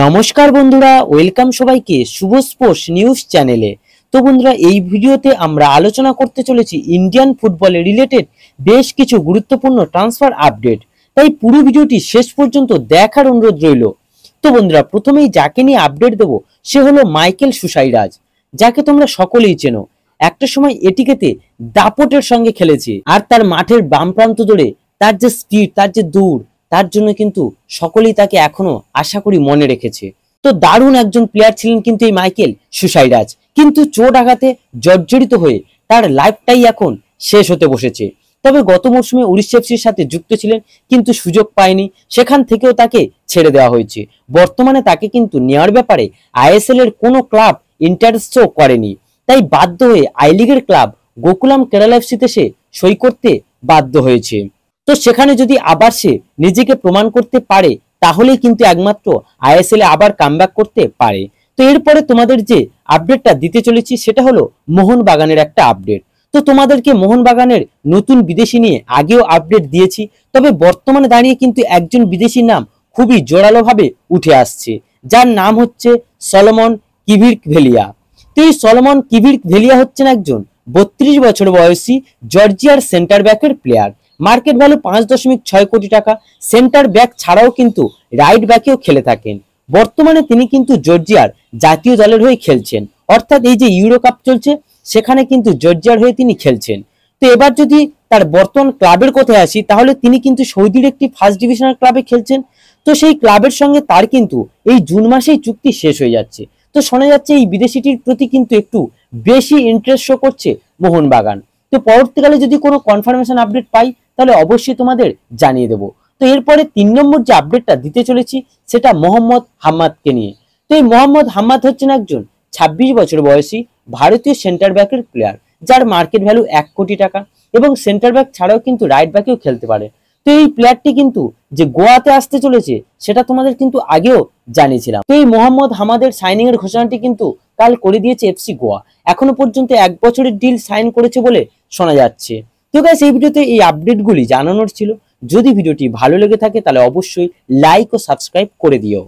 নমস্কার বন্ধুরা, ওয়েলকাম সবাইকে শুভ স্পোর্টস নিউজ চ্যানেলে। তো বন্ধুরা, এই ভিডিওতে আমরা আলোচনা করতে চলেছি ইন্ডিয়ান ফুটবলে রিলেটেড বেশ কিছু গুরুত্বপূর্ণ ট্রান্সফার আপডেট। তাই পুরো ভিডিওটি শেষ পর্যন্ত দেখার অনুরোধ রইল। তো বন্ধুরা, প্রথমেই যাকে নিয়ে আপডেট দেবো সে হলো মাইকেল সুসাইরাজ, যাকে তোমরা সকলেই চেনো। একটা সময় এটিকেতে দাপটের সঙ্গে খেলেছে, আর তার মাঠের বাম প্রান্ত ধরে তার যে স্পিড, তার যে দৌড়, তার জন্য কিন্তু সকলেই তাকে এখনো আশা করি মনে রেখেছে। তো দারুণ একজন প্লেয়ার ছিলেন কিন্তু এই মাইকেল সুসাইরাজ, কিন্তু চোট আঘাতে জর্জরিত হয়ে তার লাইফটাই এখন শেষ হতে বসেছে। তবে গত মৌসুমে উড়িষ্যা এফসির সাথে যুক্ত ছিলেন, কিন্তু সুযোগ পায়নি, সেখান থেকেও তাকে ছেড়ে দেওয়া হয়েছে। বর্তমানে তাকে কিন্তু নেওয়ার ব্যাপারে আইএসএল এর কোনো ক্লাব ইন্টারেস্ট শো করেনি, তাই বাধ্য হয়ে আই লিগের ক্লাব গোকুলাম কেরালা এফসিতে সে সই করতে বাধ্য হয়েছে। তো সেখানে যদি আবার সে নিজেকে প্রমাণ করতে পারে, তাহলেই কিন্তু একমাত্র আইএসএল এ আবার কামব্যাক করতে পারে। তো এরপরে তোমাদের যে আপডেটটা দিতে চলেছি সেটা হলো মোহনবাগানের একটা আপডেট। তো তোমাদেরকে মোহনবাগানের নতুন বিদেশি নিয়ে আগেও আপডেট দিয়েছি, তবে বর্তমানে দাঁড়িয়ে কিন্তু একজন বিদেশির নাম খুবই জোরালোভাবে উঠে আসছে, যার নাম হচ্ছে সলোমন কিভির্কভেলিয়া। তো এই সলোমন কিভির্কভেলিয়া হচ্ছেন একজন 32 বছর বয়সী জর্জিয়ার সেন্টার ব্যাকের প্লেয়ার। মার্কেট ভ্যালু 5.6 কোটি টাকা। সেন্টার ব্যাক ছাড়াও কিন্তু রাইট ব্যাকেও খেলে থাকেন। বর্তমানে তিনি কিন্তু জর্জিয়ার জাতীয় দলের হয়ে খেলছেন, অর্থাৎ এই যে ইউরো কাপ চলছে সেখানে কিন্তু জর্জিয়ার হয়ে তিনি খেলছেন। তো এবার যদি তার বর্তমান ক্লাবের কথায় আসি, তাহলে তিনি কিন্তু সৌদির একটি ফার্স্ট ডিভিশনাল ক্লাবে খেলছেন। তো সেই ক্লাবের সঙ্গে তার কিন্তু এই জুন মাসেই চুক্তি শেষ হয়ে যাচ্ছে। তো শোনা যাচ্ছে এই বিদেশিটির প্রতি কিন্তু একটু বেশি ইন্টারেস্ট শো করছে মোহনবাগান। তো পরবর্তীকালে যদি কোনো কনফার্মেশন আপডেট পাই তাহলে অবশ্যই তোমাদের জানিয়ে দেবো। তো এরপরে 3 নম্বর যে আপডেটটা দিতে চলেছি সেটা মোহাম্মদ হাম্মাদকে নিয়ে। তো এই মোহাম্মদ হাম্মাদ হচ্ছেন একজন 26 বছর বয়সী ভারতীয় সেন্টার ব্যাকের প্লেয়ার, যার মার্কেট ভ্যালু 1 কোটি টাকা, এবং সেন্টার ব্যাক ছাড়াও কিন্তু রাইট ব্যাকেও খেলতে পারে। তো এই প্লেয়ারটি কিন্তু যে গোয়াতে আসতে চলেছে সেটা তোমাদের কিন্তু আগেও জানিয়েছিলাম। তো এই মোহাম্মদ হামাদের সাইনিং এর ঘোষণাটি কিন্তু কাল করে দিয়েছে এফসি গোয়া। এখনো পর্যন্ত 1 বছরের ডিল সাইন করেছে বলে শোনা যাচ্ছে। তো গাইস, এই ভিডিওতে এই আপডেটগুলি জানানোর ছিল। যদি ভিডিওটি ভালো লেগে থাকে তাহলে অবশ্যই লাইক ও সাবস্ক্রাইব করে দিও।